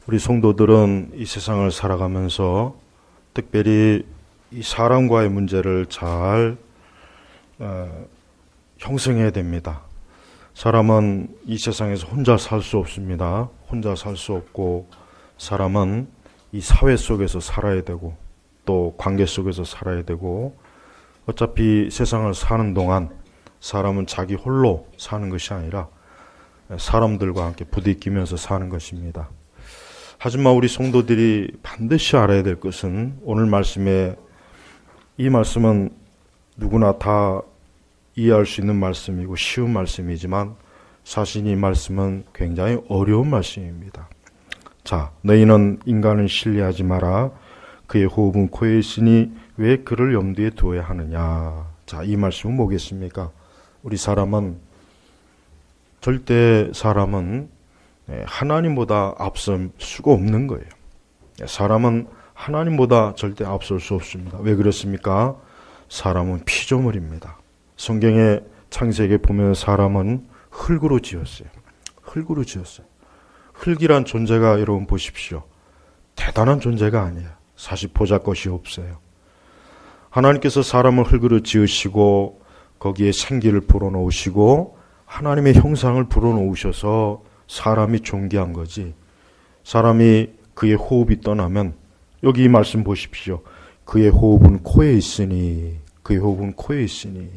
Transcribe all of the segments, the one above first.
우리 성도들은 이 세상을 살아가면서 특별히 이 사람과의 문제를 잘 형성해야 됩니다. 사람은 이 세상에서 혼자 살 수 없습니다. 혼자 살 수 없고 사람은 이 사회 속에서 살아야 되고 또 관계 속에서 살아야 되고 어차피 세상을 사는 동안 사람은 자기 홀로 사는 것이 아니라 사람들과 함께 부딪히면서 사는 것입니다. 하지만 우리 성도들이 반드시 알아야 될 것은 오늘 말씀에 이 말씀은 누구나 다 이해할 수 있는 말씀이고 쉬운 말씀이지만 사실 이 말씀은 굉장히 어려운 말씀입니다. 자, 너희는 인간을 신뢰하지 마라. 그의 호흡은 코에 있으니 왜 그를 염두에 두어야 하느냐. 자, 이 말씀은 뭐겠습니까? 우리 절대 사람은 하나님보다 앞설 수가 없는 거예요. 사람은 하나님보다 절대 앞설 수 없습니다. 왜 그렇습니까? 사람은 피조물입니다. 성경의 창세기에 보면 사람은 흙으로 지었어요. 흙으로 지었어요. 흙이란 존재가 여러분 보십시오. 대단한 존재가 아니에요. 사실 보잘것이 없어요. 하나님께서 사람을 흙으로 지으시고 거기에 생기를 불어넣으시고 하나님의 형상을 불어넣으셔서 사람이 존귀한 거지. 사람이 그의 호흡이 떠나면 여기 이 말씀 보십시오. 그의 호흡은 코에 있으니 그의 호흡은 코에 있으니.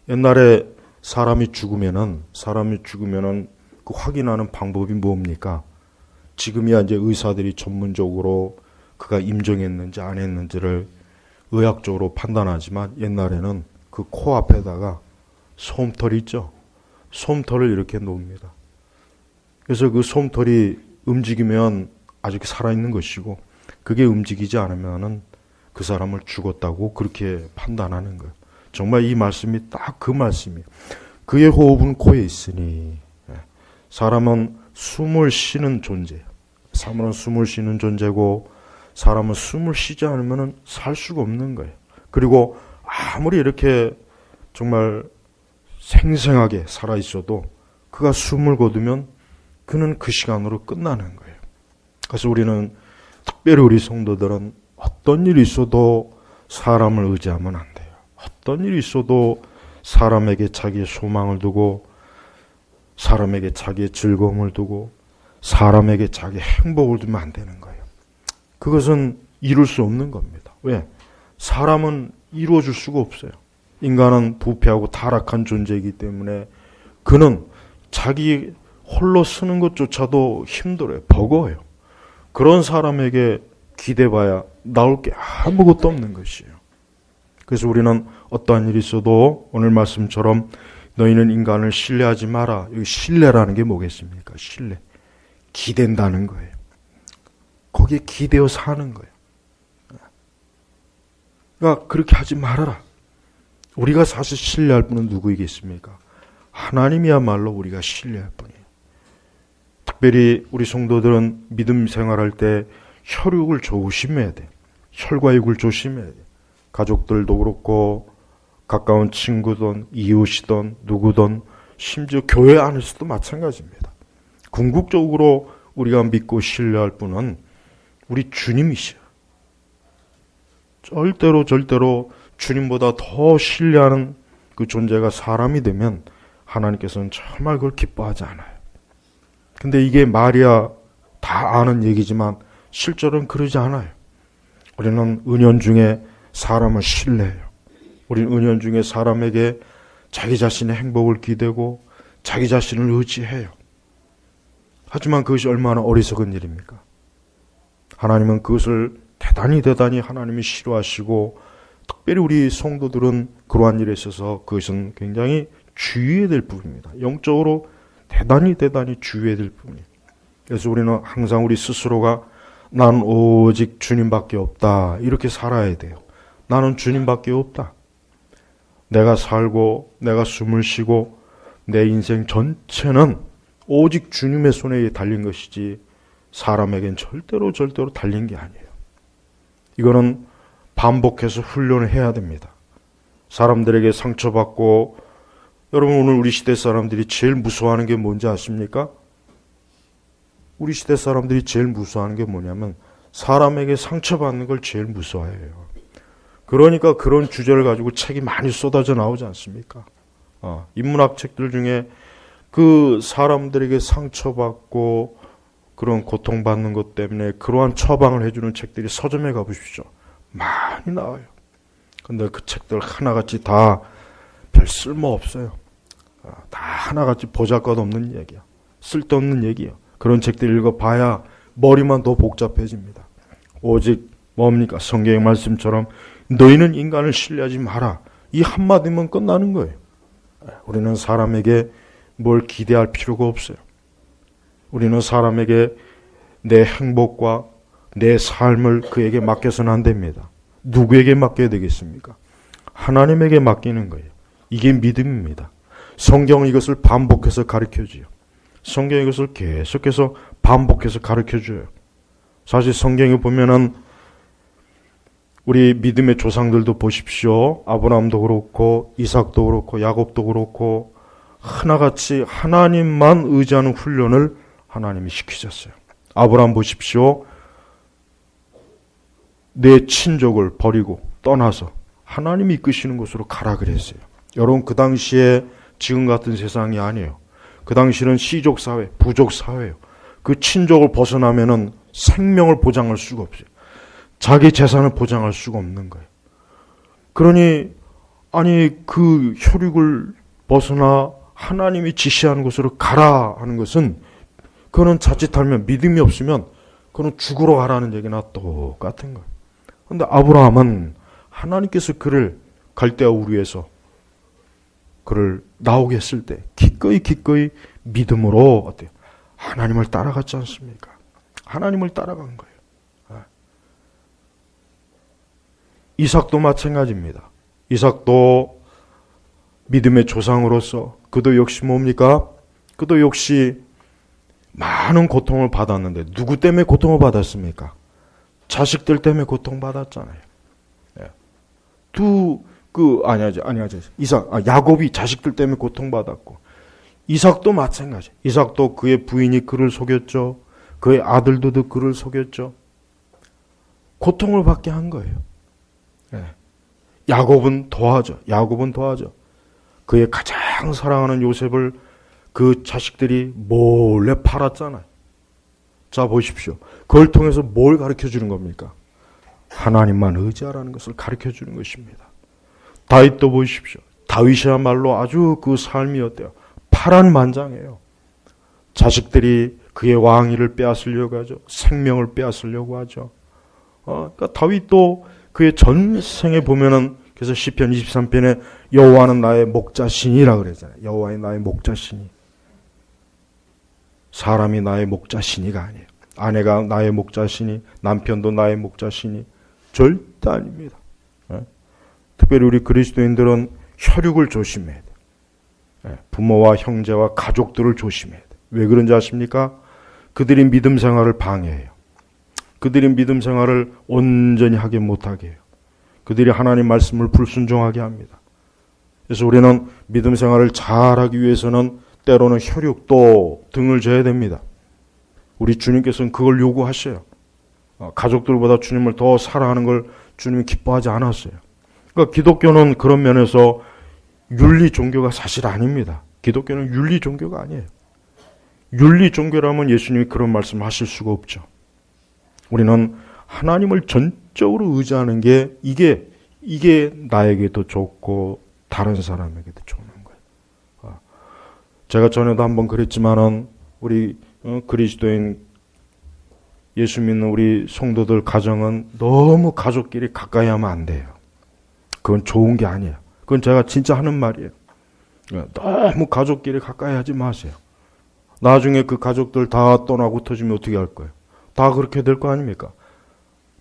옛날에 사람이 죽으면은 그 확인하는 방법이 뭡니까? 지금이야 이제 의사들이 전문적으로 그가 임종했는지 안 했는지를 의학적으로 판단하지만 옛날에는 그 코 앞에다가 솜털 있죠? 솜털을 이렇게 놓습니다. 그래서 그 솜털이 움직이면 아직 살아있는 것이고 그게 움직이지 않으면은 그 사람을 죽었다고 그렇게 판단하는 거예요. 정말 이 말씀이 딱 그 말씀이에요. 그의 호흡은 코에 있으니. 사람은 숨을 쉬는 존재예요. 사람은 숨을 쉬는 존재고 사람은 숨을 쉬지 않으면 살 수가 없는 거예요. 그리고 아무리 이렇게 정말 생생하게 살아있어도 그가 숨을 거두면 그는 그 시간으로 끝나는 거예요. 그래서 우리는 특별히 우리 성도들은 어떤 일이 있어도 사람을 의지하면 안 돼요. 어떤 일이 있어도 사람에게 자기의 소망을 두고 사람에게 자기의 즐거움을 두고 사람에게 자기의 행복을 두면 안 되는 거예요. 그것은 이룰 수 없는 겁니다. 왜? 사람은 이루어줄 수가 없어요. 인간은 부패하고 타락한 존재이기 때문에 그는 자기 홀로 쓰는 것조차도 힘들어요. 버거워요. 그런 사람에게 기대봐야 나올 게 아무것도 없는 것이에요. 그래서 우리는 어떠한 일이 있어도 오늘 말씀처럼 너희는 인간을 신뢰하지 마라. 여기 신뢰라는 게 뭐겠습니까? 신뢰. 기댄다는 거예요. 거기에 기대어 사는 거예요. 그러니까 그렇게 하지 말아라. 우리가 사실 신뢰할 분은 누구이겠습니까? 하나님이야말로 우리가 신뢰할 분이에요. 특별히 우리 성도들은 믿음 생활할 때 혈육을 조심해야 돼. 혈과 육을 조심해야 돼. 가족들도 그렇고 가까운 친구든 이웃이든 누구든 심지어 교회 안에서도 마찬가지입니다. 궁극적으로 우리가 믿고 신뢰할 분은 우리 주님이시요. 절대로 주님보다 더 신뢰하는 그 존재가 사람이 되면 하나님께서는 정말 그걸 기뻐하지 않아요. 근데 이게 말이야 다 아는 얘기지만 실제로는 그러지 않아요. 우리는 은연중에 사람을 신뢰해요. 우리는 은연중에 사람에게 자기 자신의 행복을 기대고 자기 자신을 의지해요. 하지만 그것이 얼마나 어리석은 일입니까? 하나님은 그것을 대단히 하나님이 싫어하시고 특별히 우리 성도들은 그러한 일에 있어서 그것은 굉장히 주의해야 될 부분입니다. 영적으로 대단히 주의해야 될 부분이에요. 그래서 우리는 항상 우리 스스로가 나는 오직 주님밖에 없다 이렇게 살아야 돼요. 나는 주님밖에 없다. 내가 살고 내가 숨을 쉬고 내 인생 전체는 오직 주님의 손에 달린 것이지 사람에겐 절대로 달린 게 아니에요. 이거는 반복해서 훈련을 해야 됩니다. 사람들에게 상처받고 여러분 오늘 우리 시대 사람들이 제일 무서워하는 게 뭔지 아십니까? 우리 시대 사람들이 제일 무서워하는 게 뭐냐면 사람에게 상처받는 걸 제일 무서워해요. 그러니까 그런 주제를 가지고 책이 많이 쏟아져 나오지 않습니까? 인문학 책들 중에 그 사람들에게 상처받고 그런 고통받는 것 때문에 그러한 처방을 해주는 책들이 서점에 가보십시오. 많이 나와요. 근데 그 책들 하나같이 다 별 쓸모 없어요. 다 하나같이 보잘것없는 얘기야. 쓸데없는 얘기야. 그런 책들 읽어봐야 머리만 더 복잡해집니다. 오직 뭡니까? 성경의 말씀처럼 너희는 인간을 신뢰하지 마라. 이 한마디면 끝나는 거예요. 우리는 사람에게 뭘 기대할 필요가 없어요. 우리는 사람에게 내 행복과 내 삶을 그에게 맡겨서는 안 됩니다. 누구에게 맡겨야 되겠습니까? 하나님에게 맡기는 거예요. 이게 믿음입니다. 성경은 이것을 반복해서 가르쳐줘요. 성경은 이것을 계속해서 반복해서 가르쳐줘요. 사실 성경에 보면은 우리 믿음의 조상들도 보십시오. 아브라함도 그렇고 이삭도 그렇고 야곱도 그렇고 하나같이 하나님만 의지하는 훈련을 하나님이 시키셨어요. 아브라함 보십시오. 내 친족을 버리고 떠나서 하나님이 이끄시는 곳으로 가라 그랬어요. 여러분 그 당시에 지금 같은 세상이 아니에요. 그 당시는 시족 사회, 부족 사회예요. 그 친족을 벗어나면은 생명을 보장할 수가 없어요. 자기 재산을 보장할 수가 없는 거예요. 그러니 그 혈육을 벗어나 하나님이 지시하는 곳으로 가라 하는 것은 그거는 자칫하면 믿음이 없으면 그거는 죽으러 가라는 얘기나 똑같은 거예요. 그런데 아브라함은 하나님께서 그를 갈대아 우르에서 그를 나오게 했을 때 기꺼이 믿음으로 어때요? 하나님을 따라갔지 않습니까? 하나님을 따라간 거예요. 이삭도 마찬가지입니다. 이삭도 믿음의 조상으로서 그도 역시 뭡니까? 그도 역시 많은 고통을 받았는데 누구 때문에 고통을 받았습니까? 자식들 때문에 고통받았잖아요. 야곱이 자식들 때문에 고통받았고 이삭도 마찬가지. 이삭도 그의 부인이 그를 속였죠. 그의 아들도 그를 속였죠. 고통을 받게 한 거예요. 야곱은 더하죠. 그의 가장 사랑하는 요셉을 그 자식들이 몰래 팔았잖아요. 자 보십시오. 그걸 통해서 뭘 가르쳐 주는 겁니까? 하나님만 의지하라는 것을 가르쳐 주는 것입니다. 다윗도 보십시오. 다윗이야말로 아주 그 삶이 어때요? 파란만장해요. 자식들이 그의 왕위를 빼앗으려고 하죠. 생명을 빼앗으려고 하죠. 그러니까 다윗도 그의 전생에 보면은 그래서 시편 23편에 여호와는 나의 목자신이라 그러잖아요. 여호와의 나의 목자신이. 사람이 나의 목자신이가 아니에요. 아내가 나의 목자신이, 남편도 나의 목자신이 절대 아닙니다. 특별히 우리 그리스도인들은 혈육을 조심해야 돼요. 부모와 형제와 가족들을 조심해야 돼요. 왜 그런지 아십니까? 그들이 믿음 생활을 방해해요. 그들이 믿음 생활을 온전히 하게 못하게 해요. 그들이 하나님 말씀을 불순종하게 합니다. 그래서 우리는 믿음 생활을 잘하기 위해서는 때로는 혈육도 등을 져야 됩니다. 우리 주님께서는 그걸 요구하셔요. 가족들보다 주님을 더 사랑하는 걸 주님이 기뻐하지 않았어요. 그러니까 기독교는 그런 면에서 윤리 종교가 사실 아닙니다. 기독교는 윤리 종교가 아니에요. 윤리 종교라면 예수님이 그런 말씀 하실 수가 없죠. 우리는 하나님을 전적으로 의지하는 게 이게 나에게도 좋고 다른 사람에게도 좋은 거예요. 제가 전에도 한번 그랬지만은 우리 그리스도인 예수 믿는 우리 성도들 가정은 너무 가족끼리 가까이 하면 안 돼요. 그건 좋은 게 아니에요. 그건 제가 진짜 하는 말이에요. 너무 가족끼리 가까이 하지 마세요. 나중에 그 가족들 다 떠나고 흩어지면 어떻게 할 거예요? 다 그렇게 될 거 아닙니까?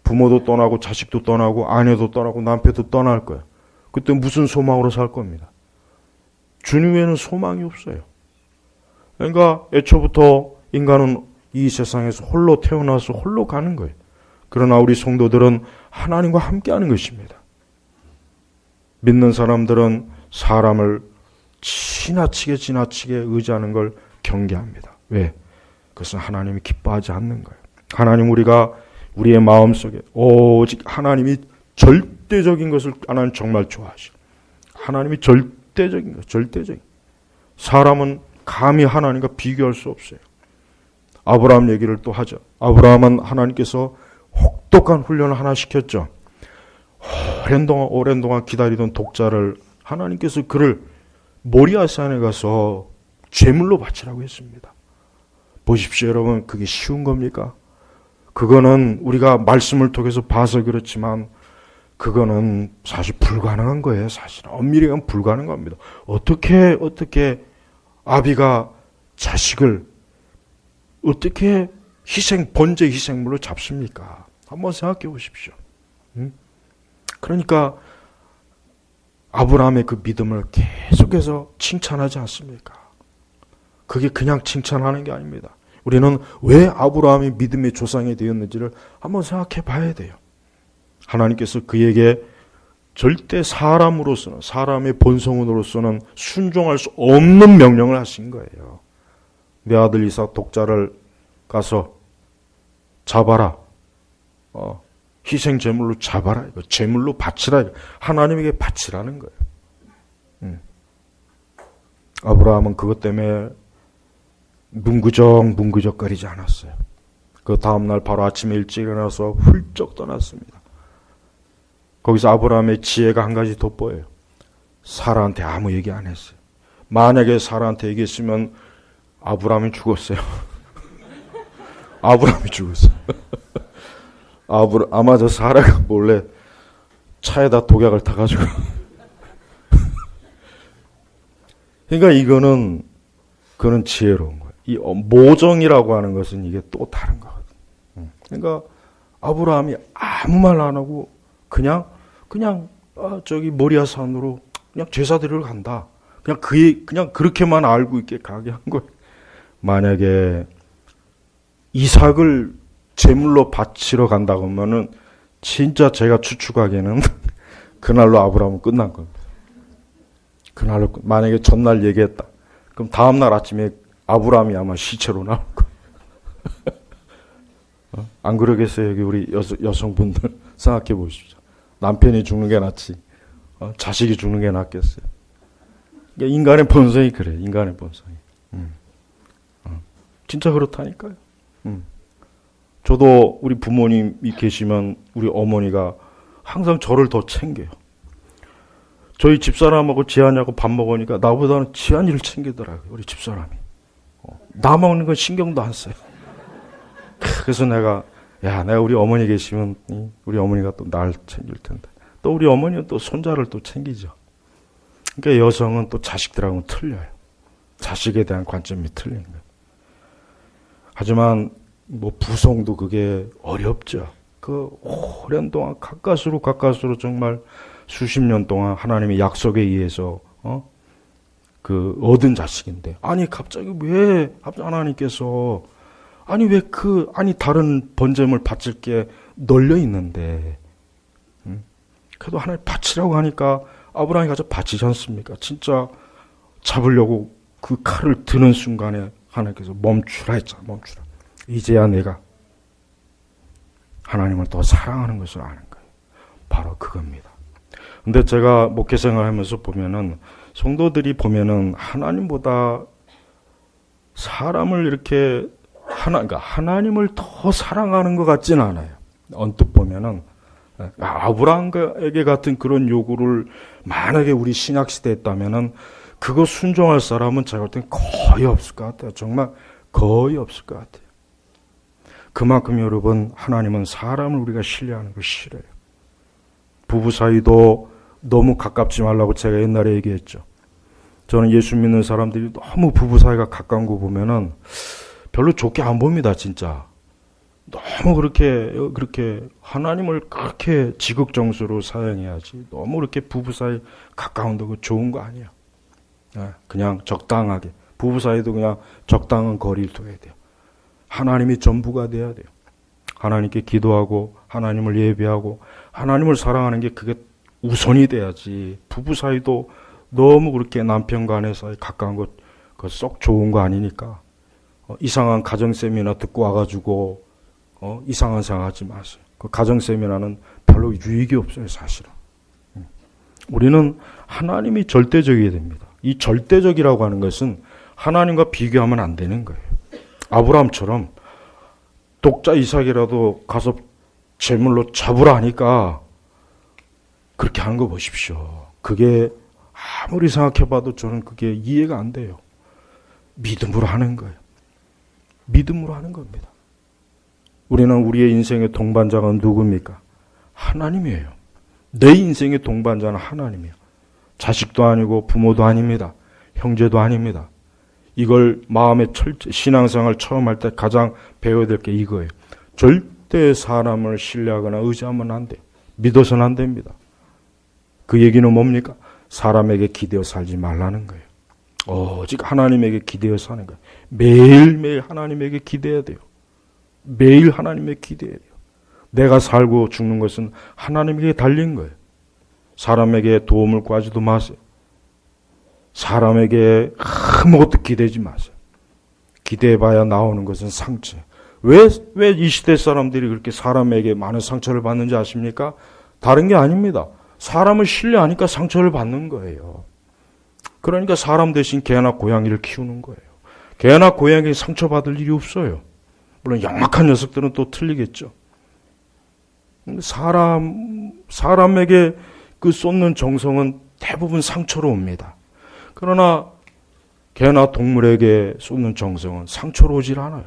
부모도 떠나고 자식도 떠나고 아내도 떠나고 남편도 떠날 거예요. 그때 무슨 소망으로 살 겁니다. 주님 외에는 소망이 없어요. 그러니까 애초부터 인간은 이 세상에서 홀로 태어나서 홀로 가는 거예요. 그러나 우리 성도들은 하나님과 함께하는 것입니다. 믿는 사람들은 사람을 지나치게 의지하는 걸 경계합니다. 왜? 그것은 하나님이 기뻐하지 않는 거예요. 하나님 우리가 우리의 마음속에 오직 하나님이 절대적인 것을 하나님 정말 좋아하시고 하나님이 절대적인 것, 절대적인 사람은 감히 하나님과 비교할 수 없어요. 아브라함 얘기를 또 하죠. 아브라함은 하나님께서 혹독한 훈련을 하나 시켰죠. 오랜 동안 기다리던 독자를 하나님께서 그를 모리아산에 가서 제물로 바치라고 했습니다. 보십시오, 여러분. 그게 쉬운 겁니까? 그거는 우리가 말씀을 통해서 봐서 그렇지만 그거는 사실 불가능한 거예요. 사실 엄밀히 하면 불가능합니다. 어떻게 아비가 자식을 어떻게 번제 희생물로 잡습니까? 한번 생각해 보십시오. 그러니까 아브라함의 그 믿음을 계속해서 칭찬하지 않습니까? 그게 그냥 칭찬하는 게 아닙니다. 우리는 왜 아브라함이 믿음의 조상이 되었는지를 한번 생각해 봐야 돼요. 하나님께서 그에게 절대 사람으로서는, 사람의 본성으로서는 순종할 수 없는 명령을 하신 거예요. 내 아들 이삭 독자를 가서 잡아라. 희생 제물로 잡아라. 이거 제물로 바치라. 이거. 하나님에게 바치라는 거예요. 아브라함은 그것 때문에 문구적거리지 않았어요. 그 다음날 바로 아침에 일찍 일어나서 훌쩍 떠났습니다. 거기서 아브라함의 지혜가 한 가지 돋보여요. 사라한테 아무 얘기 안 했어요. 만약에 사라한테 얘기했으면 아브라함이 죽었어요. 아브라함이 죽었어요. 아마 저 사라가 몰래 차에다 독약을 타가지고. 그러니까 그는 지혜로운 거예요. 이 모정이라고 하는 것은 이게 또 다른 거거든요. 그러니까 아브라함이 아무 말 안 하고 그냥 저기 모리아산으로 그냥 제사 드리러 간다. 그냥 그렇게만 알고 있게 가게 한 거예요. 만약에 이삭을 제물로 바치러 간다고 하면은 진짜 제가 추측하기에는 그날로 아브라함은 끝난 겁니다. 그날로 만약에 전날 얘기했다. 그럼 다음날 아침에 아브라함이 아마 시체로 나올 거예요. 안 그러겠어요? 여기 우리 여성분들 생각해 보십시오. 남편이 죽는 게 낫지. 자식이 죽는 게 낫겠어요. 그러니까 인간의 본성이 그래. 인간의 본성이. 진짜 그렇다니까요. 저도 우리 부모님이 계시면 우리 어머니가 항상 저를 더 챙겨요. 저희 집사람하고 지한이하고 밥 먹으니까 나보다는 지한이를 챙기더라고요. 우리 집사람이. 나 먹는 건 신경도 안 써요. 그래서 내가 우리 어머니 계시면 우리 어머니가 또 날 챙길 텐데. 또 우리 어머니는 또 손자를 또 챙기죠. 그러니까 여성은 또 자식들하고는 틀려요. 자식에 대한 관점이 틀린 거예요. 하지만 부성도 그게 어렵죠. 그 오랜 동안 가까스로 정말 수십 년 동안 하나님의 약속에 의해서 얻은 자식인데 갑자기 왜 하나님께서 다른 번제물 바칠 게 널려 있는데 그래도 하나님 바치라고 하니까 아브라함이 가서 바치지 않습니까? 진짜 잡으려고 그 칼을 드는 순간에 하나님께서 멈추라 했잖아. 멈추라. 이제야 내가 하나님을 더 사랑하는 것을 아는 거예요. 바로 그겁니다. 근데 제가 목회 생활하면서 보면은 성도들이 보면은 하나님보다 사람을 이렇게 그러니까 하나님을 더 사랑하는 것 같지는 않아요. 언뜻 보면은 아브라함에게 같은 그런 요구를 만약에 우리 신약 시대에 했다면은 그거 순종할 사람은 제가 볼 땐 거의 없을 것 같아요. 정말 거의 없을 것 같아요. 그만큼 여러분 하나님은 사람을 우리가 신뢰하는 걸 싫어요. 부부 사이도 너무 가깝지 말라고 제가 옛날에 얘기했죠. 저는 예수 믿는 사람들이 너무 부부 사이가 가까운 거 보면은 별로 좋게 안 봅니다, 진짜. 너무 그렇게 하나님을 그렇게 지극정서로 사용해야지. 너무 그렇게 부부 사이 가까운데 그 좋은 거 아니에요. 그냥 적당하게. 부부 사이도 그냥 적당한 거리를 둬야 돼요. 하나님이 전부가 돼야 돼요. 하나님께 기도하고 하나님을 예배하고 하나님을 사랑하는 게 그게 우선이 돼야지. 부부 사이도 너무 그렇게 남편과 아내 사이 가까운 것 그거 썩 좋은 거 아니니까 이상한 가정 세미나 듣고 와가지고 이상한 생각하지 마세요. 그 가정 세미나는 별로 유익이 없어요, 사실은. 우리는 하나님이 절대적이어야 됩니다. 이 절대적이라고 하는 것은 하나님과 비교하면 안 되는 거예요. 아브라함처럼 독자 이삭이라도 가서 제물로 잡으라 하니까 그렇게 하는 거 보십시오. 그게 아무리 생각해봐도 저는 그게 이해가 안 돼요. 믿음으로 하는 거예요. 믿음으로 하는 겁니다. 우리는 우리의 인생의 동반자가 누굽니까? 하나님이에요. 내 인생의 동반자는 하나님이에요. 자식도 아니고 부모도 아닙니다. 형제도 아닙니다. 이걸 마음의 신앙생활 처음 할 때 가장 배워야 될 게 이거예요. 절대 사람을 신뢰하거나 의지하면 안 돼요. 믿어서는 안 됩니다. 그 얘기는 뭡니까? 사람에게 기대어 살지 말라는 거예요. 오직 하나님에게 기대어 사는 거예요. 매일매일 하나님에게 기대해야 돼요. 매일 하나님에게 기대해야 돼요. 내가 살고 죽는 것은 하나님에게 달린 거예요. 사람에게 도움을 구하지도 마세요. 사람에게 아무것도 기대지 마세요. 기대해봐야 나오는 것은 상처. 왜 이 시대 사람들이 그렇게 사람에게 많은 상처를 받는지 아십니까? 다른 게 아닙니다. 사람을 신뢰하니까 상처를 받는 거예요. 그러니까 사람 대신 개나 고양이를 키우는 거예요. 개나 고양이 상처받을 일이 없어요. 물론 영악한 녀석들은 또 틀리겠죠. 사람에게 그 쏟는 정성은 대부분 상처로 옵니다. 그러나 개나 동물에게 쏟는 정성은 상처로 오질 않아요.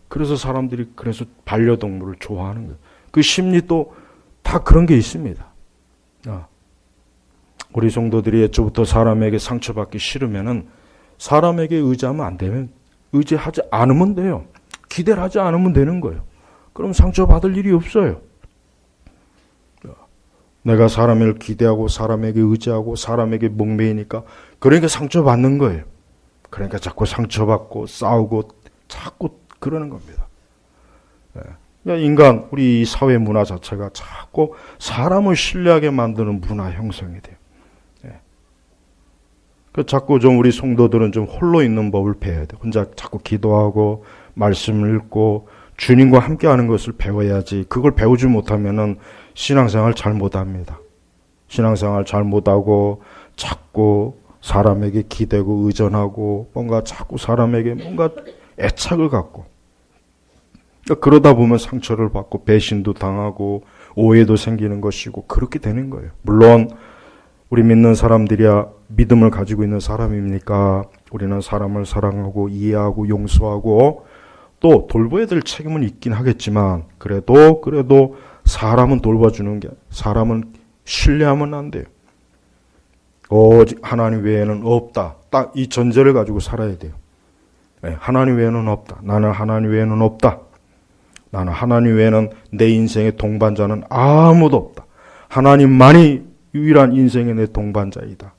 그래서 사람들이 그래서 반려동물을 좋아하는 거예요. 그 심리 또 다 그런 게 있습니다. 우리 성도들이 애초부터 사람에게 상처받기 싫으면은 사람에게 의지하면 안 되면 의지하지 않으면 돼요. 기대를 하지 않으면 되는 거예요. 그럼 상처받을 일이 없어요. 내가 사람을 기대하고 사람에게 의지하고 사람에게 목매이니까 그러니까 상처받는 거예요. 그러니까 자꾸 상처받고 싸우고 자꾸 그러는 겁니다. 그러니까 인간, 우리 이 사회 문화 자체가 자꾸 사람을 신뢰하게 만드는 문화 형성이 돼요. 자꾸 좀 우리 성도들은 좀 홀로 있는 법을 배워야 돼요. 혼자 자꾸 기도하고 말씀을 읽고 주님과 함께하는 것을 배워야지. 그걸 배우지 못하면은 신앙생활 잘 못합니다. 신앙생활 잘 못하고 자꾸 사람에게 기대고 의존하고 뭔가 자꾸 사람에게 뭔가 애착을 갖고 그러다 보면 상처를 받고 배신도 당하고 오해도 생기는 것이고 그렇게 되는 거예요. 물론 우리 믿는 사람들이야 믿음을 가지고 있는 사람입니까? 우리는 사람을 사랑하고 이해하고 용서하고 또 돌봐야 될 책임은 있긴 하겠지만 그래도 사람은 돌봐주는 게 사람은 신뢰하면 안 돼요. 오직 하나님 외에는 없다. 딱 이 전제를 가지고 살아야 돼요. 하나님 외에는 없다. 나는 하나님 외에는 없다. 나는 하나님 외에는 내 인생의 동반자는 아무도 없다. 하나님만이 유일한 인생의 내 동반자이다.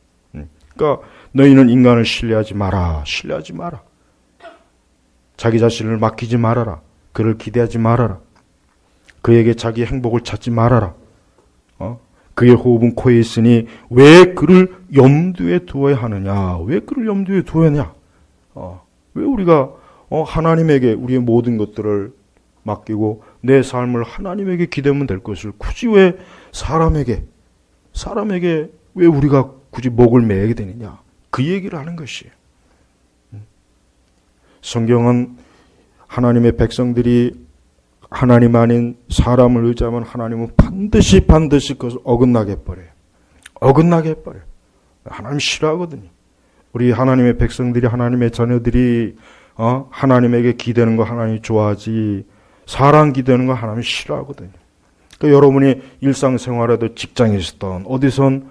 그러니까 너희는 인간을 신뢰하지 마라. 신뢰하지 마라. 자기 자신을 맡기지 말아라. 그를 기대하지 말아라. 그에게 자기 행복을 찾지 말아라. 그의 호흡은 코에 있으니 왜 그를 염두에 두어야 하느냐? 왜 그를 염두에 두어야 하냐? 왜 우리가 하나님에게 우리의 모든 것들을 맡기고 내 삶을 하나님에게 기대면 될 것을 굳이 왜 사람에게 왜 우리가 굳이 목을 매게 되느냐? 그 얘기를 하는 것이에요. 성경은 하나님의 백성들이 하나님 아닌 사람을 의지하면 하나님은 반드시 그것을 어긋나게 해버려요. 어긋나게 해버려요. 하나님 싫어하거든요. 우리 하나님의 백성들이 하나님의 자녀들이 하나님에게 기대는 거 하나님이 좋아하지 사람 기대는 거 하나님이 싫어하거든요. 그러니까 여러분이 일상생활에도 직장에서든 어디선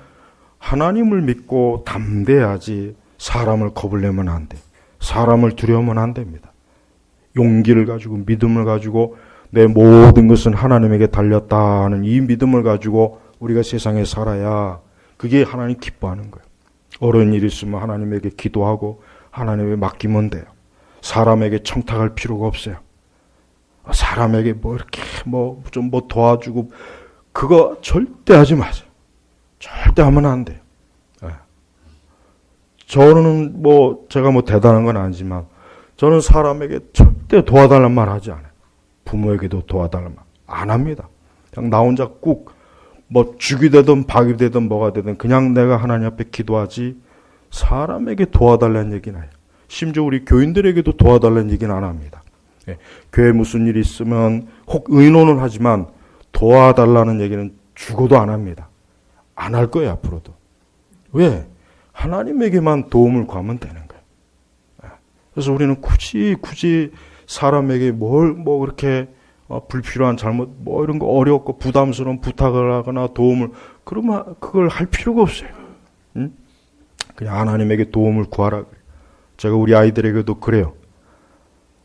하나님을 믿고 담대해야지 사람을 겁을 내면 안 돼. 사람을 두려우면 안 됩니다. 용기를 가지고 믿음을 가지고 내 모든 것은 하나님에게 달렸다는 이 믿음을 가지고 우리가 세상에 살아야 그게 하나님 기뻐하는 거예요. 어려운 일이 있으면 하나님에게 기도하고 하나님에게 맡기면 돼요. 사람에게 청탁할 필요가 없어요. 사람에게 이렇게 좀 도와주고 그거 절대 하지 마세요. 절대 하면 안 돼요. 저는 제가 대단한 건 아니지만 저는 사람에게 절대 도와달란 말 하지 않아요. 부모에게도 도와달란 말 안 합니다. 그냥 나 혼자 꾹 뭐 죽이 되든 박이 되든 뭐가 되든 그냥 내가 하나님 앞에 기도하지 사람에게 도와달라는 얘기는 해요. 심지어 우리 교인들에게도 도와달라는 얘기는 안 합니다. 예, 교회에 무슨 일이 있으면 혹 의논은 하지만 도와달라는 얘기는 죽어도 안 합니다. 안 할 거예요, 앞으로도. 왜? 하나님에게만 도움을 구하면 되는 거예요. 예, 그래서 우리는 굳이 사람에게 뭐 그렇게 불필요한 잘못, 뭐 이런 거 어렵고 부담스러운 부탁을 하거나 도움을, 그러면 그걸 할 필요가 없어요. 응? 그냥 하나님에게 도움을 구하라 그래요. 제가 우리 아이들에게도 그래요.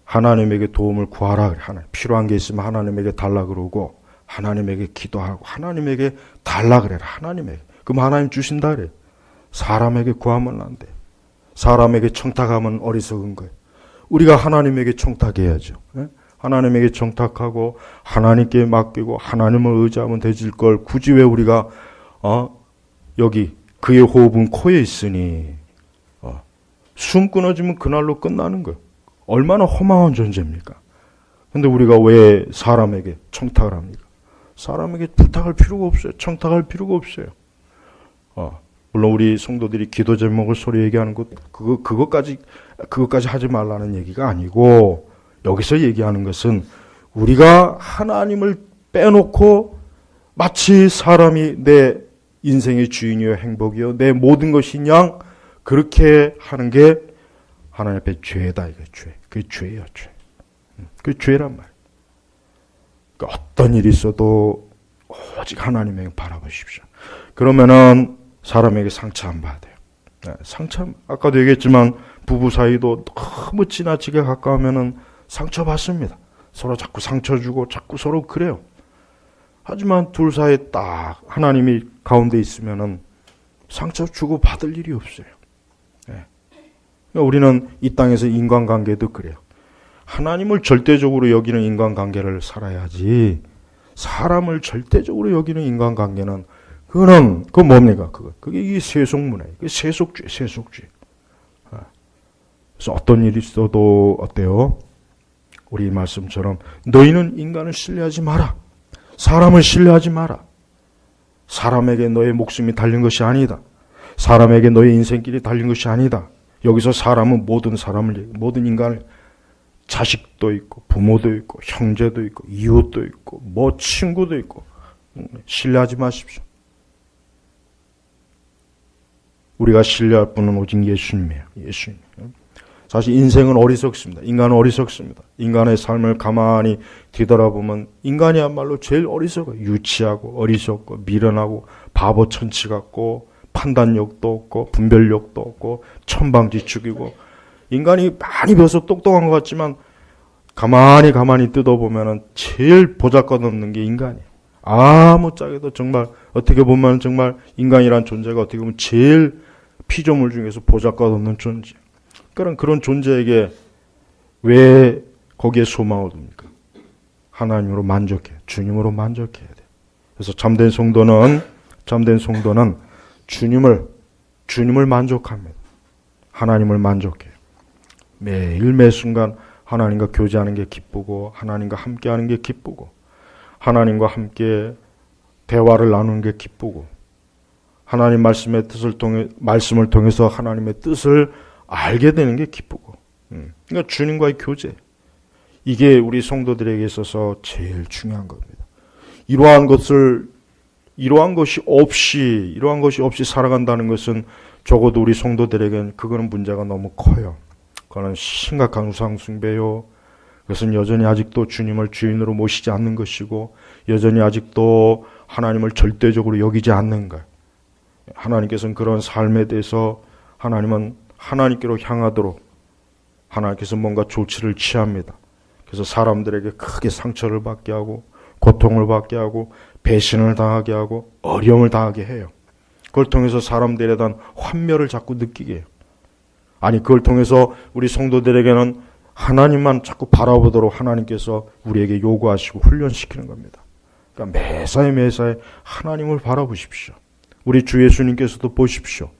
하나님에게 도움을 구하라 그래요. 필요한 게 있으면 하나님에게 달라 그러고, 하나님에게 기도하고, 하나님에게 달라 그래요. 하나님에게. 그럼 하나님 주신다 그래요. 사람에게 구하면 안 돼요. 사람에게 청탁하면 어리석은 거예요. 우리가 하나님에게 청탁해야죠. 예? 하나님에게 청탁하고 하나님께 맡기고 하나님을 의지하면 되질 걸 굳이 왜 우리가 여기 그의 호흡은 코에 있으니 숨 끊어지면 그날로 끝나는 거예요. 얼마나 허망한 존재입니까? 근데 우리가 왜 사람에게 청탁을 합니까? 사람에게 부탁할 필요가 없어요. 청탁할 필요가 없어요. 물론 우리 성도들이 기도 제목을 서로 얘기하는 것 그것까지 하지 말라는 얘기가 아니고, 여기서 얘기하는 것은 우리가 하나님을 빼놓고 마치 사람이 내 인생의 주인이요 행복이요 내 모든 것인 양 그렇게 하는 게 하나님 앞에 죄다. 이거 죄. 그게 죄예요. 죄. 그게 죄란 말이에요. 그러니까 어떤 일이 있어도 오직 하나님에게 바라보십시오. 그러면은 사람에게 상처 안 받아요. 상처, 아까도 얘기했지만 부부 사이도 너무 지나치게 가까우면은 상처받습니다. 서로 자꾸 상처 주고 자꾸 서로 그래요. 하지만 둘 사이에 딱 하나님이 가운데 있으면은 상처 주고 받을 일이 없어요. 네. 그러니까 우리는 이 땅에서 인간관계도 그래요. 하나님을 절대적으로 여기는 인간관계를 살아야지, 사람을 절대적으로 여기는 인간관계는 그건 뭡니까? 그게 이 세속문화예요. 그게 세속주의. 그래서 어떤 일이 있어도 어때요? 우리 말씀처럼 너희는 인간을 신뢰하지 마라. 사람을 신뢰하지 마라. 사람에게 너의 목숨이 달린 것이 아니다. 사람에게 너의 인생길이 달린 것이 아니다. 여기서 사람은 모든 인간을, 자식도 있고 부모도 있고 형제도 있고 이웃도 있고 뭐 친구도 있고 신뢰하지 마십시오. 우리가 신뢰할 분은 오직 예수님이에요. 예수님. 사실 인생은 어리석습니다. 인간은 어리석습니다. 인간의 삶을 가만히 뒤돌아보면 인간이야말로 제일 어리석어요. 유치하고 어리석고 미련하고 바보천치 같고 판단력도 없고 분별력도 없고 천방지축이고, 인간이 많이 배워서 똑똑한 것 같지만 가만히 뜯어보면 제일 보잘것없는 게 인간이에요. 아무짝에도 정말 어떻게 보면 정말 인간이란 존재가 어떻게 보면 제일 피조물 중에서 보잘것없는 존재. 그런 존재에게 왜 거기에 소망을 둡니까? 하나님으로 만족해요. 주님으로 만족해야 돼요. 그래서 참된 성도는 주님을 만족합니다. 하나님을 만족해요. 매일 매순간 하나님과 교제하는 게 기쁘고, 하나님과 함께하는 게 기쁘고, 하나님과 함께 대화를 나누는 게 기쁘고, 하나님 말씀을 통해서 하나님의 뜻을 알게 되는 게 기쁘고, 그러니까 주님과의 교제, 이게 우리 성도들에게 있어서 제일 중요한 겁니다. 이러한 것이 없이 살아간다는 것은 적어도 우리 성도들에게는 그거는 문제가 너무 커요. 그거는 심각한 우상숭배요. 그것은 여전히 아직도 주님을 주인으로 모시지 않는 것이고, 여전히 아직도 하나님을 절대적으로 여기지 않는 것. 하나님께서는 그런 삶에 대해서 하나님은 하나님께로 향하도록 하나님께서 뭔가 조치를 취합니다. 그래서 사람들에게 크게 상처를 받게 하고 고통을 받게 하고 배신을 당하게 하고 어려움을 당하게 해요. 그걸 통해서 사람들에 대한 환멸을 자꾸 느끼게 해요. 아니, 그걸 통해서 우리 성도들에게는 하나님만 자꾸 바라보도록 하나님께서 우리에게 요구하시고 훈련시키는 겁니다. 그러니까 매사에 하나님을 바라보십시오. 우리 주 예수님께서도 보십시오.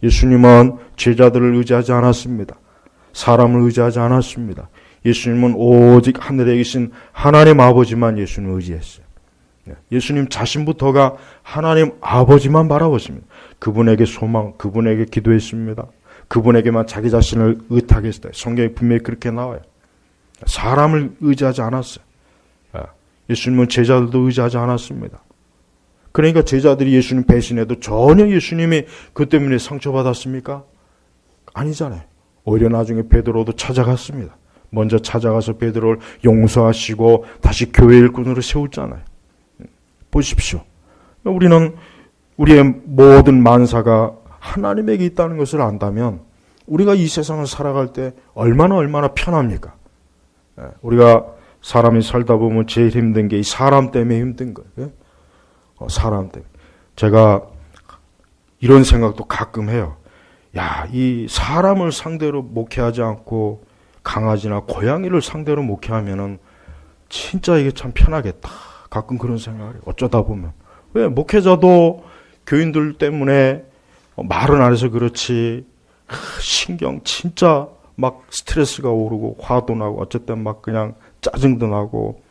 예수님은 제자들을 의지하지 않았습니다. 사람을 의지하지 않았습니다. 예수님은 오직 하늘에 계신 하나님 아버지만 예수님을 의지했어요. 예수님 자신부터가 하나님 아버지만 바라보십니다. 그분에게 소망, 그분에게 기도했습니다. 그분에게만 자기 자신을 의탁했어요. 성경에 분명히 그렇게 나와요. 사람을 의지하지 않았어요. 예수님은 제자들도 의지하지 않았습니다. 그러니까 제자들이 예수님 배신해도 전혀 예수님이 그 때문에 상처받았습니까? 아니잖아요. 오히려 나중에 베드로도 찾아갔습니다. 먼저 찾아가서 베드로를 용서하시고 다시 교회 일꾼으로 세웠잖아요. 보십시오. 우리는 우리의 모든 만사가 하나님에게 있다는 것을 안다면 우리가 이 세상을 살아갈 때 얼마나 편합니까? 우리가 사람이 살다 보면 제일 힘든 게 이 사람 때문에 힘든 거예요. 사람 때문에. 제가 이런 생각도 가끔 해요. 야, 이 사람을 상대로 목회하지 않고 강아지나 고양이를 상대로 목회하면은 진짜 이게 참 편하겠다. 가끔 그런 생각을 해요. 어쩌다 보면. 왜? 목회자도 교인들 때문에 말은 안 해서 그렇지 신경 진짜 막 스트레스가 오르고 화도 나고 어쨌든 막 그냥 짜증도 나고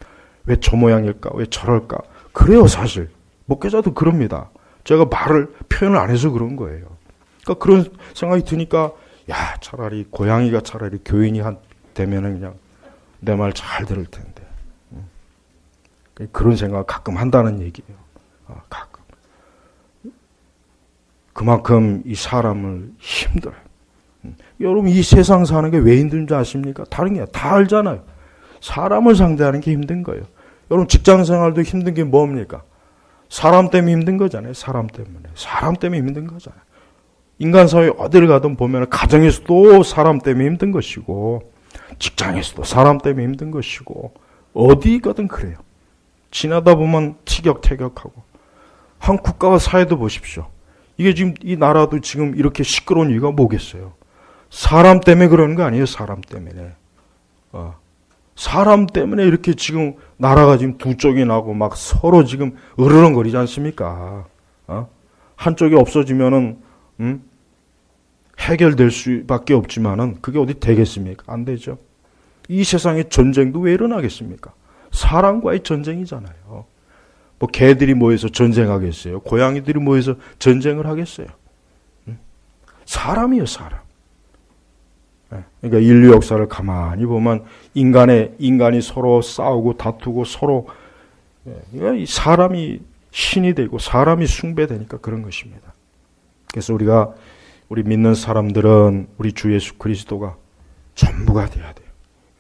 왜 저 모양일까? 왜 저럴까? 그래요, 사실. 목회자도 그럽니다. 제가 표현을 안 해서 그런 거예요. 그러니까 그런 생각이 드니까 야, 차라리 고양이가 차라리 교인이 되면은 그냥 내 말 잘 들을 텐데. 그런 생각을 가끔 한다는 얘기예요. 가끔. 그만큼 이 사람을 힘들어요. 여러분 이 세상 사는 게 왜 힘든지 아십니까? 다른 게 다 알잖아요. 사람을 상대하는 게 힘든 거예요. 여러분 직장 생활도 힘든 게 뭡니까? 사람 때문에 힘든 거잖아요. 사람 때문에 힘든 거잖아요. 인간 사회 어디를 가든 보면 가정에서도 사람 때문에 힘든 것이고 직장에서도 사람 때문에 힘든 것이고 어디 가든 그래요. 지나다 보면 티격태격하고 한 국가와 사회도 보십시오. 이게 지금 이 나라도 지금 이렇게 시끄러운 이유가 뭐겠어요? 사람 때문에 그러는 거 아니에요. 사람 때문에. 사람 때문에 이렇게 지금 나라가 지금 두 쪽이 나고 막 서로 지금 으르렁거리지 않습니까? 한쪽이 없어지면은 해결될 수밖에 없지만은 그게 어디 되겠습니까? 안 되죠. 이 세상에 전쟁도 왜 일어나겠습니까? 사람과의 전쟁이잖아요. 뭐 개들이 모여서 전쟁하겠어요? 고양이들이 모여서 전쟁을 하겠어요? 사람이에요, 사람. 그러니까 인류 역사를 가만히 보면 인간이 서로 싸우고 다투고 서로 사람이 신이 되고 사람이 숭배되니까 그런 것입니다. 그래서 우리 믿는 사람들은 우리 주 예수 그리스도가 전부가 돼야 돼요.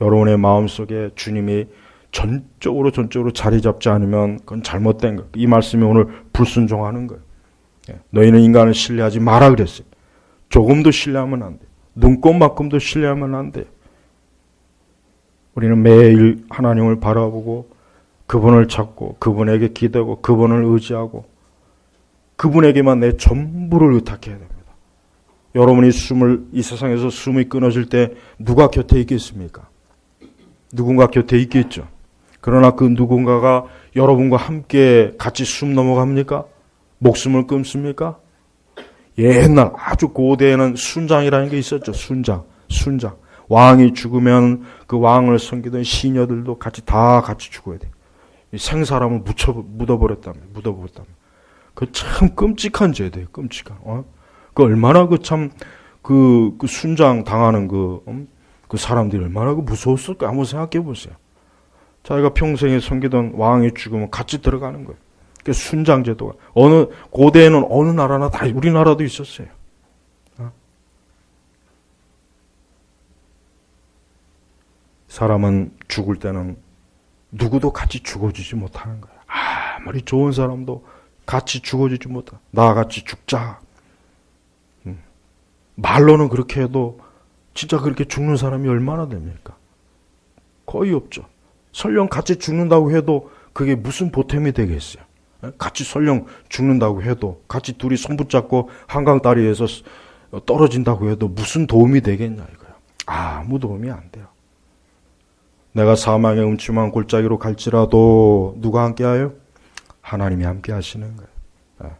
여러분의 마음속에 주님이 전적으로 자리 잡지 않으면 그건 잘못된 거예요. 이 말씀이 오늘 불순종하는 거예요. 너희는 인간을 신뢰하지 마라 그랬어요. 조금도 신뢰하면 안 돼요. 눈꼽만큼도 신뢰하면 안 돼요. 우리는 매일 하나님을 바라보고 그분을 찾고 그분에게 기대고 그분을 의지하고 그분에게만 내 전부를 의탁해야 됩니다. 여러분이 이 세상에서 숨이 끊어질 때 누가 곁에 있겠습니까? 누군가 곁에 있겠죠. 그러나 그 누군가가 여러분과 함께 같이 숨 넘어갑니까? 목숨을 끊습니까? 옛날 아주 고대에는 순장이라는 게 있었죠. 순장. 왕이 죽으면 그 왕을 섬기던 시녀들도 다 같이 죽어야 돼요. 생사람을 묻어버렸다면. 그 참 끔찍한 죄돼요. 끔찍한. 그 얼마나 그 순장 당하는 그 사람들이 얼마나 무서웠을까 한번 생각해 보세요. 자기가 평생에 섬기던 왕이 죽으면 같이 들어가는 거예요. 그 순장 제도가 고대에는 어느 나라나 다 우리나라도 있었어요. 사람은 죽을 때는 누구도 같이 죽어주지 못하는 거예요. 아무리 좋은 사람도 같이 죽어주지 못하. 나같이 죽자. 말로는 그렇게 해도 진짜 그렇게 죽는 사람이 얼마나 됩니까? 거의 없죠. 설령 같이 죽는다고 해도 그게 무슨 보탬이 되겠어요? 같이 설령 죽는다고 해도 같이 둘이 손 붙잡고 한강 다리에서 떨어진다고 해도 무슨 도움이 되겠냐 이거야. 아무 도움이 안 돼요. 내가 사망의 음침한 골짜기로 갈지라도 누가 함께하여? 하나님이 함께 하시는 거예요.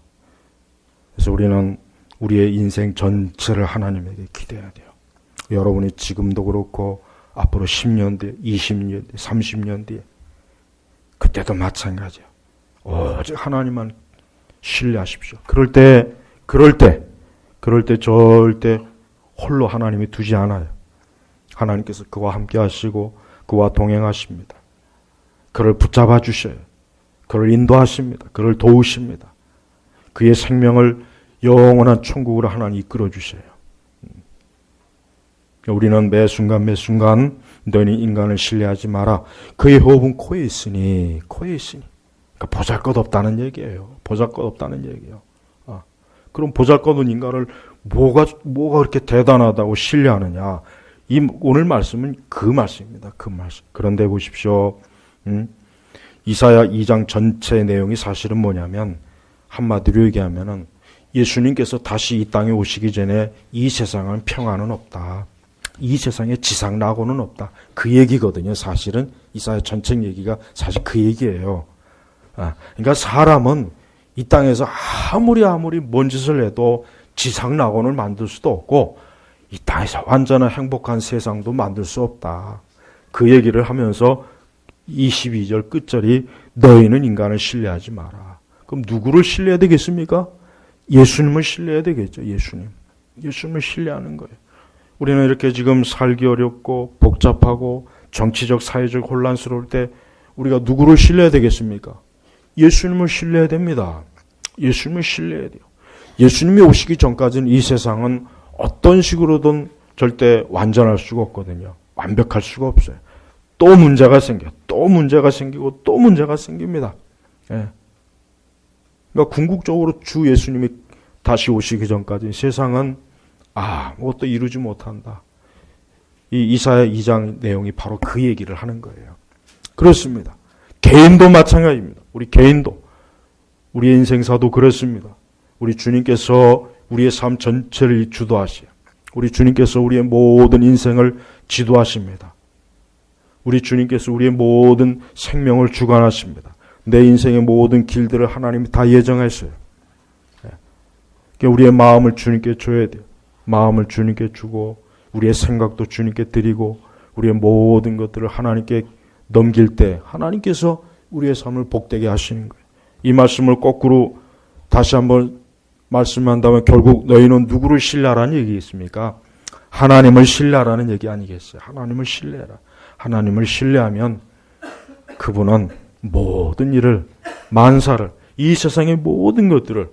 그래서 우리는 우리의 인생 전체를 하나님에게 기대해야 돼요. 여러분이 지금도 그렇고 앞으로 10년 뒤에, 20년 뒤에, 30년 뒤에 그때도 마찬가지예요. 오직 하나님만 신뢰하십시오. 그럴 때 절대 홀로 하나님이 두지 않아요. 하나님께서 그와 함께 하시고 그와 동행하십니다. 그를 붙잡아 주셔요. 그를 인도하십니다. 그를 도우십니다. 그의 생명을 영원한 천국으로 하나님 이끌어 주셔요. 우리는 매 순간 너희는 인간을 신뢰하지 마라. 그의 호흡은 코에 있으니. 그러니까 보잘것없다는 얘기예요. 보잘것없다는 얘기예요. 그럼 보잘것없는 인간을 뭐가 그렇게 대단하다고 신뢰하느냐? 오늘 말씀은 그 말씀입니다. 그 말씀. 그런데 보십시오. 이사야 2장 전체 내용이 사실은 뭐냐면 한마디로 얘기하면은 예수님께서 다시 이 땅에 오시기 전에 이 세상은 평안은 없다. 이 세상에 지상낙원은 없다. 그 얘기거든요. 사실은 이사야 전체 얘기가 사실 그 얘기예요. 그러니까 사람은 이 땅에서 아무리 뭔 짓을 해도 지상낙원을 만들 수도 없고 이 땅에서 완전한 행복한 세상도 만들 수 없다. 그 얘기를 하면서 22절 끝절이 너희는 인간을 신뢰하지 마라. 그럼 누구를 신뢰해야 되겠습니까? 예수님을 신뢰해야 되겠죠. 예수님을 신뢰하는 거예요. 우리는 이렇게 지금 살기 어렵고 복잡하고 정치적 사회적 혼란스러울 때 우리가 누구를 신뢰해야 되겠습니까? 예수님을 신뢰해야 됩니다. 예수님을 신뢰해야 돼요. 예수님이 오시기 전까지는 이 세상은 어떤 식으로든 절대 완전할 수가 없거든요. 완벽할 수가 없어요. 또 문제가 생기고 또 문제가 생깁니다. 예. 그러니까 궁극적으로 주 예수님이 다시 오시기 전까지 세상은 아무것도 이루지 못한다. 이 이사야 2장 내용이 바로 그 얘기를 하는 거예요. 그렇습니다. 개인도 마찬가지입니다. 우리 개인도 우리의 인생사도 그렇습니다. 우리 주님께서 우리의 삶 전체를 주도하시요. 우리 주님께서 우리의 모든 인생을 지도하십니다. 우리 주님께서 우리의 모든 생명을 주관하십니다. 내 인생의 모든 길들을 하나님이 다 예정했어요. 우리의 마음을 주님께 줘야 돼요. 마음을 주님께 주고 우리의 생각도 주님께 드리고 우리의 모든 것들을 하나님께 넘길 때 하나님께서 우리의 삶을 복되게 하시는 거예요. 이 말씀을 거꾸로 다시 한번 말씀한다면 결국 너희는 누구를 신뢰하라는 얘기겠습니까? 하나님을 신뢰하라는 얘기 아니겠어요? 하나님을 신뢰해라. 하나님을 신뢰하면 그분은 모든 일을, 만사를, 이 세상의 모든 것들을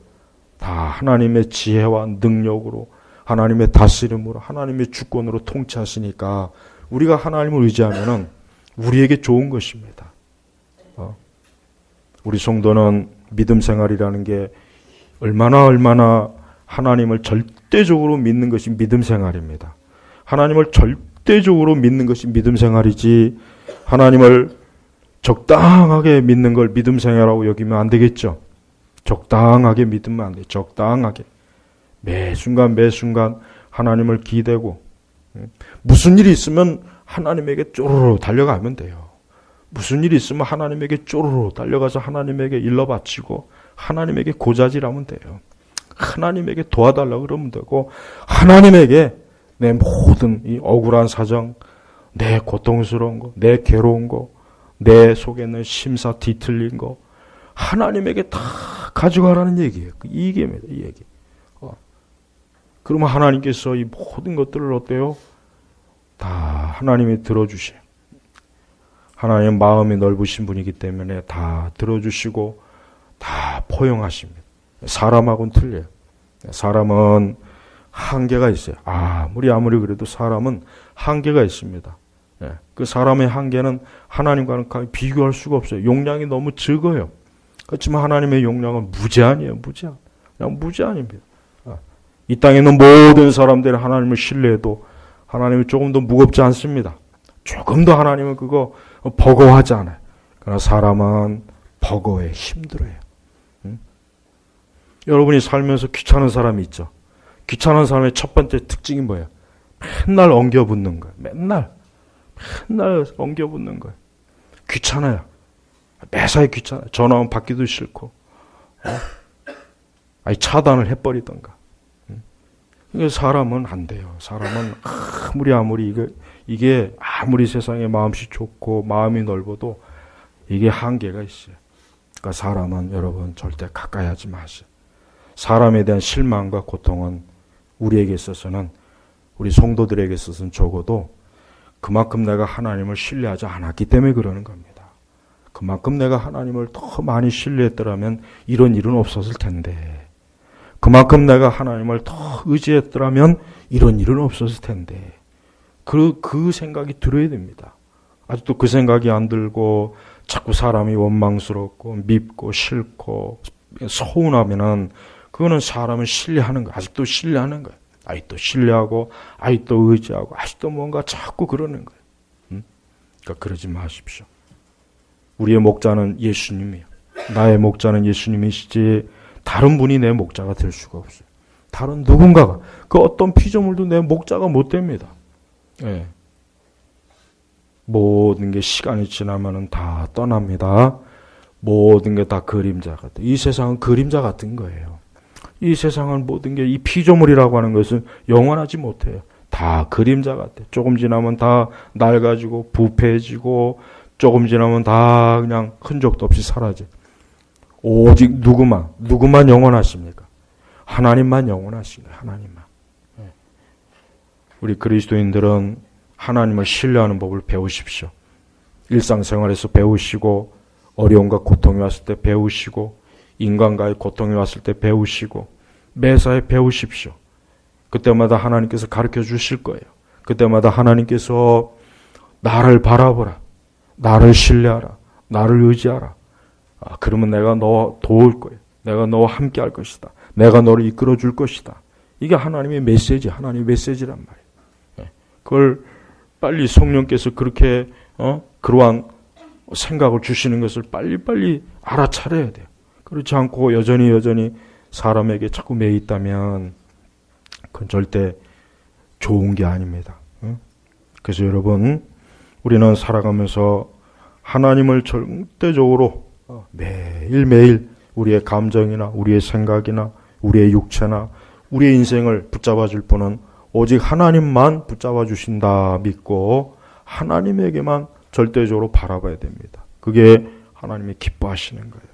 다 하나님의 지혜와 능력으로, 하나님의 다스림으로, 하나님의 주권으로 통치하시니까 우리가 하나님을 의지하면은 우리에게 좋은 것입니다. 우리 성도는 믿음 생활이라는 게 얼마나 하나님을 절대적으로 믿는 것이 믿음 생활입니다. 하나님을 절대적으로 믿는 것이 믿음 생활이지 하나님을 적당하게 믿는 걸 믿음 생활이라고 여기면 안 되겠죠. 적당하게 믿으면 안 돼요. 적당하게. 매 순간 하나님을 기대고 무슨 일이 있으면 하나님에게 쪼르르 달려가면 돼요. 무슨 일이 있으면 하나님에게 쪼르르 달려가서 하나님에게 일러 바치고 하나님에게 고자질하면 돼요. 하나님에게 도와달라고 그러면 되고 하나님에게 내 모든 이 억울한 사정, 내 고통스러운 거, 내 괴로운 거, 내 속에 있는 심사 뒤틀린 거 하나님에게 다 가져가라는 얘기예요. 이 얘기입니다. 이 얘기. 그러면 하나님께서 이 모든 것들을 어때요? 다 하나님이 들어주셔요. 하나님은 마음이 넓으신 분이기 때문에 다 들어주시고 다 포용하십니다. 사람하고는 틀려요. 사람은 한계가 있어요. 아무리 그래도 사람은 한계가 있습니다. 그 사람의 한계는 하나님과는 비교할 수가 없어요. 용량이 너무 적어요. 그렇지만 하나님의 용량은 무제한이에요. 그냥 무제한입니다. 이 땅에 있는 모든 사람들이 하나님을 신뢰해도 하나님이 조금 더 무겁지 않습니다. 조금 더 하나님은 그거 버거워하지 않아요. 그러나 사람은 버거워해, 힘들어요. 여러분이 살면서 귀찮은 사람이 있죠. 귀찮은 사람의 첫 번째 특징이 뭐예요? 맨날 엉겨붙는 거예요. 맨날 엉겨붙는 거예요. 귀찮아요. 매사에 귀찮아요. 전화만 받기도 싫고 차단을 해버리던가. 이게 사람은 안 돼요. 사람은 아무리 이게 아무리 세상에 마음씨 좋고 마음이 넓어도 이게 한계가 있어요. 그러니까 사람은 여러분 절대 가까이 하지 마세요. 사람에 대한 실망과 고통은 우리에게 있어서는, 우리 성도들에게 있어서는 적어도 그만큼 내가 하나님을 신뢰하지 않았기 때문에 그러는 겁니다. 그만큼 내가 하나님을 더 많이 신뢰했더라면 이런 일은 없었을 텐데, 그만큼 내가 하나님을 더 의지했더라면 이런 일은 없었을 텐데, 그 생각이 들어야 됩니다. 아직도 그 생각이 안 들고 자꾸 사람이 원망스럽고 밉고 싫고 서운하면은 그거는 사람을 신뢰하는 거예요. 아직도 신뢰하는 거예요. 아직도 신뢰하고 아직도 의지하고 아직도 뭔가 자꾸 그러는 거예요. 그러니까 그러지 마십시오. 우리의 목자는 예수님이에요. 나의 목자는 예수님이시지 다른 분이 내 목자가 될 수가 없어요. 다른 누군가가, 그 어떤 피조물도 내 목자가 못 됩니다. 예. 모든 게 시간이 지나면은 다 떠납니다. 모든 게 다 그림자 같아. 이 세상은 그림자 같은 거예요. 이 세상은 모든 게, 이 피조물이라고 하는 것은 영원하지 못해요. 다 그림자 같아. 조금 지나면 다 낡아지고 부패해지고, 조금 지나면 다 그냥 흔적도 없이 사라져. 오직 누구만 영원하십니까? 하나님만 영원하신 거예요. 하나님만. 우리 그리스도인들은 하나님을 신뢰하는 법을 배우십시오. 일상생활에서 배우시고, 어려움과 고통이 왔을 때 배우시고, 인간과의 고통이 왔을 때 배우시고, 매사에 배우십시오. 그때마다 하나님께서 가르쳐 주실 거예요. 그때마다 하나님께서 나를 바라보라, 나를 신뢰하라, 나를 의지하라. 그러면 내가 너 도울 거예요. 내가 너와 함께 할 것이다. 내가 너를 이끌어 줄 것이다. 이게 하나님의 메시지, 하나님의 메시지란 말이에요. 그걸 빨리 성령께서 그렇게 그러한 생각을 주시는 것을 빨리빨리 알아차려야 돼요. 그렇지 않고 여전히 사람에게 자꾸 매여 있다면 그건 절대 좋은 게 아닙니다. 그래서 여러분, 우리는 살아가면서 하나님을 절대적으로 매일매일 우리의 감정이나 우리의 생각이나 우리의 육체나 우리의 인생을 붙잡아 줄 분은 오직 하나님만 붙잡아 주신다 믿고 하나님에게만 절대적으로 바라봐야 됩니다. 그게 하나님이 기뻐하시는 거예요.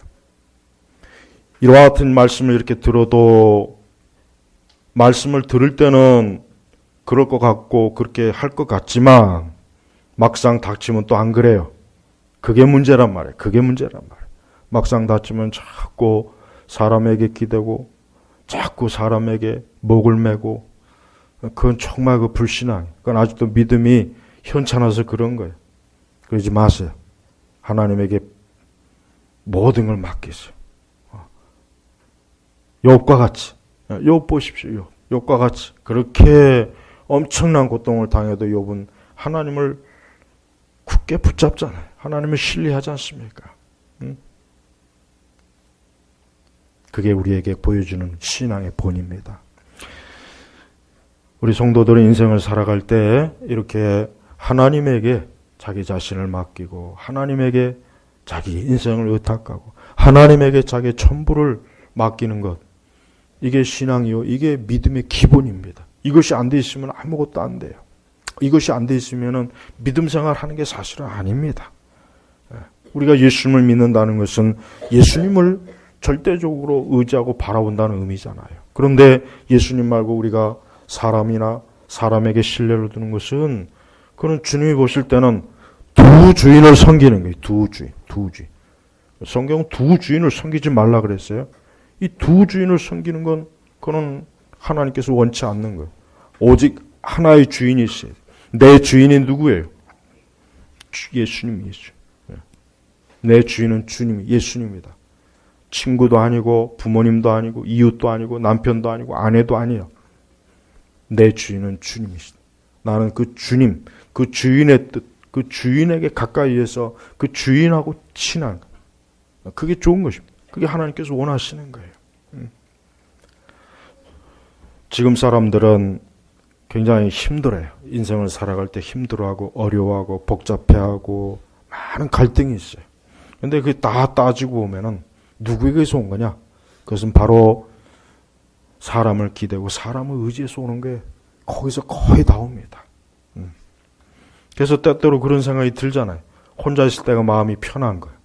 이와 같은 말씀을 이렇게 들어도 말씀을 들을 때는 그럴 것 같고 그렇게 할 것 같지만 막상 닥치면 또 안 그래요. 그게 문제란 말이에요. 막상 닥치면 자꾸 사람에게 기대고 자꾸 사람에게 목을 매고, 그건 정말 그 불신앙, 그건 아직도 믿음이 현찮아서 그런 거예요. 그러지 마세요. 하나님에게 모든 걸 맡기세요. 욥과 같이, 욥 보십시오. 욥과 같이 그렇게 엄청난 고통을 당해도 욥은 하나님을 굳게 붙잡잖아요. 하나님을 신뢰하지 않습니까? 그게 우리에게 보여주는 신앙의 본입니다. 우리 성도들은 인생을 살아갈 때 이렇게 하나님에게 자기 자신을 맡기고 하나님에게 자기 인생을 의탁하고 하나님에게 자기 전부를 맡기는 것, 이게 신앙이요, 이게 믿음의 기본입니다. 이것이 안 돼 있으면 아무것도 안 돼요. 이것이 안 돼 있으면 믿음 생활하는 게 사실은 아닙니다. 우리가 예수님을 믿는다는 것은 예수님을 절대적으로 의지하고 바라본다는 의미잖아요. 그런데 예수님 말고 우리가 사람이나 사람에게 신뢰를 두는 것은, 그는 주님이 보실 때는 두 주인을 섬기는 거예요. 두 주인. 성경은 두 주인을 섬기지 말라 그랬어요. 이 두 주인을 섬기는 건 그는 하나님께서 원치 않는 거예요. 오직 하나의 주인이 있어요. 내 주인이 누구예요? 예수님. 내 주인은 주님이 예수님입니다. 친구도 아니고 부모님도 아니고 이웃도 아니고 남편도 아니고 아내도 아니에요. 내 주인은 주님이시다. 나는 그 주님, 그 주인의 뜻, 그 주인에게 가까이에서 그 주인하고 친한, 그게 좋은 것입니다. 그게 하나님께서 원하시는 거예요. 지금 사람들은 굉장히 힘들어요. 인생을 살아갈 때 힘들어하고 어려워하고 복잡해하고 많은 갈등이 있어요. 그런데 그게 다 따지고 보면은 누구에게서 온 거냐? 그것은 바로 사람을 기대고 사람을 의지해서 오는 게 거기서 거의 다 옵니다. 그래서 때때로 그런 생각이 들잖아요. 혼자 있을 때가 마음이 편한 거예요.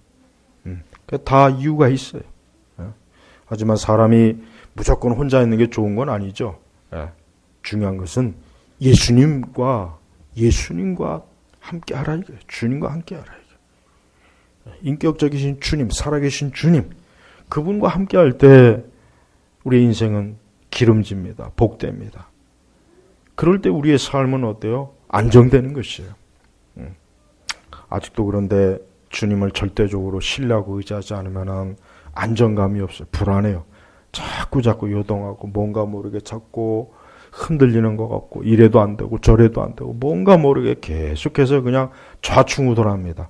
다 이유가 있어요. 하지만 사람이 무조건 혼자 있는 게 좋은 건 아니죠. 중요한 것은 예수님과 함께 하라 이거예요. 주님과 함께 하라 이거예요. 인격적이신 주님, 살아계신 주님, 그분과 함께 할 때 우리의 인생은 기름집니다. 복됩니다. 그럴 때 우리의 삶은 어때요? 안정되는 것이에요. 아직도 그런데 주님을 절대적으로 신뢰하고 의지하지 않으면 안정감이 없어요. 불안해요. 자꾸 요동하고 뭔가 모르게 자꾸 흔들리는 것 같고 이래도 안 되고 저래도 안 되고 뭔가 모르게 계속해서 그냥 좌충우돌합니다.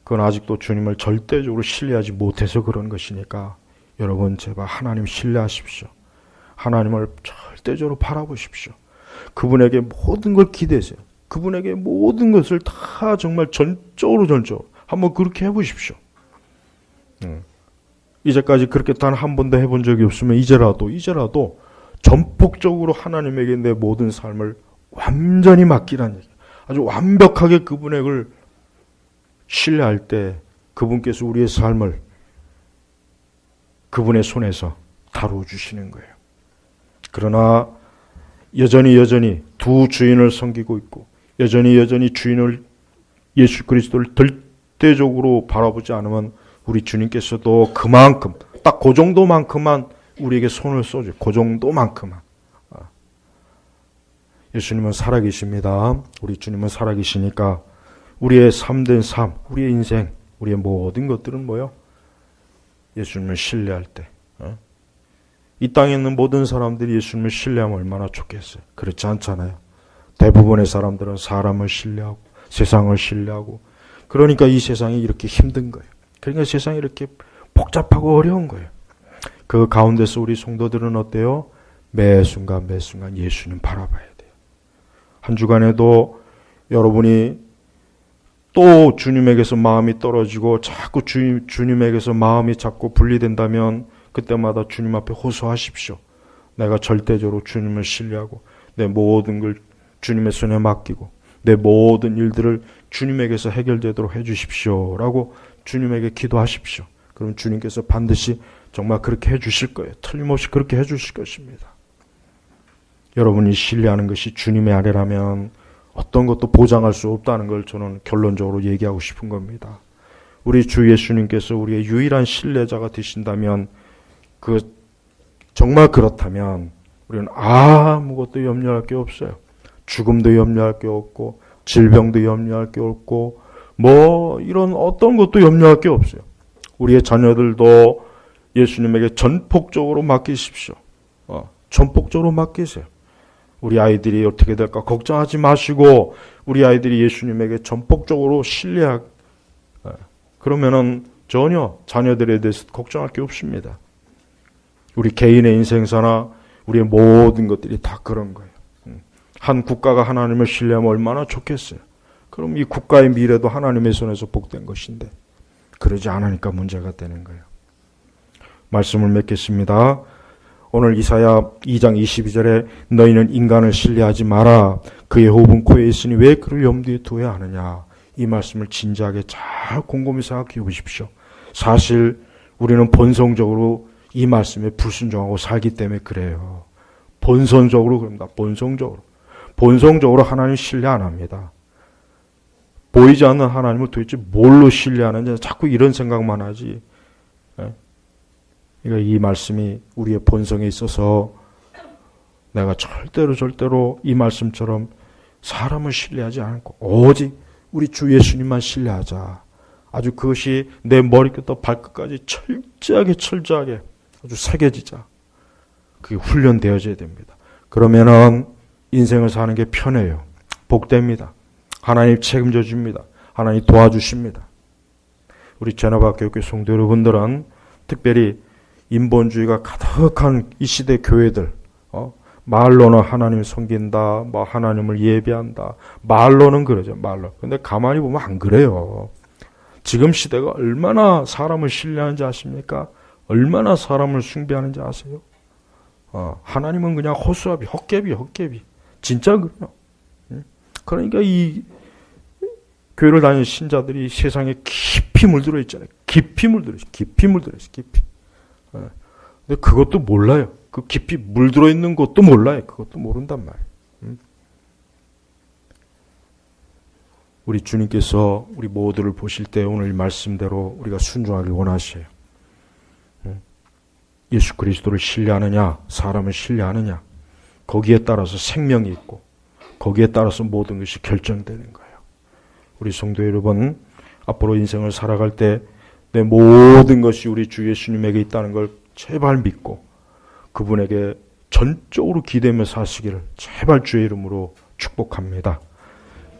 그건 아직도 주님을 절대적으로 신뢰하지 못해서 그런 것이니까 여러분 제발 하나님 신뢰하십시오. 하나님을 절대적으로 바라보십시오. 그분에게 모든 걸 기대세요. 그분에게 모든 것을 다 정말 전적으로 한번 그렇게 해보십시오. 이제까지 그렇게 단 한 번도 해본 적이 없으면 이제라도 전폭적으로 하나님에게 내 모든 삶을 완전히 맡기라는 얘기예요. 아주 완벽하게 그분을 신뢰할 때 그분께서 우리의 삶을 그분의 손에서 다루어 주시는 거예요. 그러나 여전히 두 주인을 섬기고 있고 여전히 주인을 예수 그리스도를 절대적으로 바라보지 않으면 우리 주님께서도 그만큼 딱 그 정도만큼만 우리에게 손을 써줘요. 그 정도만큼만. 예수님은 살아계십니다. 우리 주님은 살아계시니까 우리의 참된 삶, 우리의 인생, 우리의 모든 것들은 뭐요? 예수님을 신뢰할 때. 이 땅에 있는 모든 사람들이 예수님을 신뢰하면 얼마나 좋겠어요. 그렇지 않잖아요. 대부분의 사람들은 사람을 신뢰하고 세상을 신뢰하고 그러니까 이 세상이 이렇게 힘든 거예요. 그러니까 세상이 이렇게 복잡하고 어려운 거예요. 그 가운데서 우리 성도들은 어때요? 매 순간 예수님 바라봐야 돼요. 한 주간에도 여러분이 또 주님에게서 마음이 떨어지고 자꾸 주님에게서 마음이 자꾸 분리된다면 그때마다 주님 앞에 호소하십시오. 내가 절대적으로 주님을 신뢰하고 내 모든 걸 주님의 손에 맡기고 내 모든 일들을 주님에게서 해결되도록 해주십시오 라고 주님에게 기도하십시오. 그럼 주님께서 반드시 정말 그렇게 해주실 거예요. 틀림없이 그렇게 해주실 것입니다. 여러분이 신뢰하는 것이 주님의 아래라면 어떤 것도 보장할 수 없다는 걸 저는 결론적으로 얘기하고 싶은 겁니다. 우리 주 예수님께서 우리의 유일한 신뢰자가 되신다면 정말 그렇다면 우리는 아무것도 염려할 게 없어요. 죽음도 염려할 게 없고 질병도 염려할 게 없고 이런 어떤 것도 염려할 게 없어요. 우리의 자녀들도 예수님에게 전폭적으로 맡기십시오. 전폭적으로 맡기세요. 우리 아이들이 어떻게 될까 걱정하지 마시고 우리 아이들이 예수님에게 전폭적으로 신뢰하고 그러면은 전혀 자녀들에 대해서 걱정할 게 없습니다. 우리 개인의 인생사나 우리의 모든 것들이 다 그런 거예요. 한 국가가 하나님을 신뢰하면 얼마나 좋겠어요. 그럼 이 국가의 미래도 하나님의 손에서 복된 것인데 그러지 않으니까 문제가 되는 거예요. 말씀을 맺겠습니다. 오늘 이사야 2장 22절에 너희는 인간을 신뢰하지 마라. 그의 호흡은 코에 있으니 왜 그를 염두에 두어야 하느냐. 이 말씀을 진지하게 잘 곰곰이 생각해 보십시오. 사실 우리는 본성적으로 이 말씀에 불순종하고 살기 때문에 그래요. 본성적으로 그럽니다. 본성적으로 하나님 신뢰 안 합니다. 보이지 않는 하나님을 도대체 뭘로 신뢰하는지 자꾸 이런 생각만 하지. 그러니까 이 말씀이 우리의 본성에 있어서 내가 절대로 이 말씀처럼 사람을 신뢰하지 않고 오직 우리 주 예수님만 신뢰하자. 아주 그것이 내 머리끝부터 발끝까지 철저하게 아주 새겨지자. 그게 훈련되어져야 됩니다. 그러면은 인생을 사는 게 편해요. 복됩니다. 하나님 책임져 줍니다. 하나님 도와주십니다. 우리 제나바교회 성도 여러분들은 특별히 인본주의가 가득한 이 시대 교회들, 말로는 하나님 섬긴다, 하나님을 예배한다, 말로는 그러죠, 말로. 근데 가만히 보면 안 그래요. 지금 시대가 얼마나 사람을 신뢰하는지 아십니까? 얼마나 사람을 숭배하는지 아세요? 하나님은 그냥 허수아비, 헛개비. 진짜 그래요. 그러니까 이 교회를 다니는 신자들이 세상에 깊이 물들어 있잖아요. 깊이 물들어 있어요. 근데 그것도 몰라요. 그 깊이 물들어 있는 것도 몰라요. 그것도 모른단 말이에요. 우리 주님께서 우리 모두를 보실 때 오늘 말씀대로 우리가 순종하길 원하셔요. 예수 그리스도를 신뢰하느냐, 사람을 신뢰하느냐, 거기에 따라서 생명이 있고 거기에 따라서 모든 것이 결정되는 거예요. 우리 성도 여러분, 앞으로 인생을 살아갈 때 내 모든 것이 우리 주 예수님에게 있다는 걸 제발 믿고 그분에게 전적으로 기대며 사시기를 제발 주의 이름으로 축복합니다.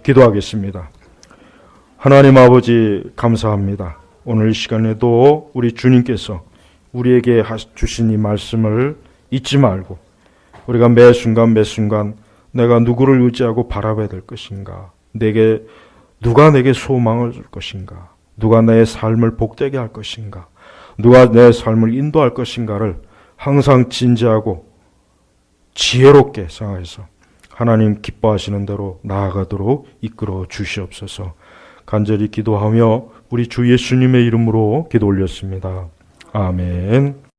기도하겠습니다. 하나님 아버지 감사합니다. 오늘 이 시간에도 우리 주님께서 우리에게 주신 이 말씀을 잊지 말고 우리가 매 순간 내가 누구를 의지하고 바라봐야 될 것인가, 누가 내게 소망을 줄 것인가, 누가 내 삶을 복되게 할 것인가, 누가 내 삶을 인도할 것인가를 항상 진지하고 지혜롭게 생각해서 하나님 기뻐하시는 대로 나아가도록 이끌어 주시옵소서. 간절히 기도하며 우리 주 예수님의 이름으로 기도 올렸습니다. 아멘.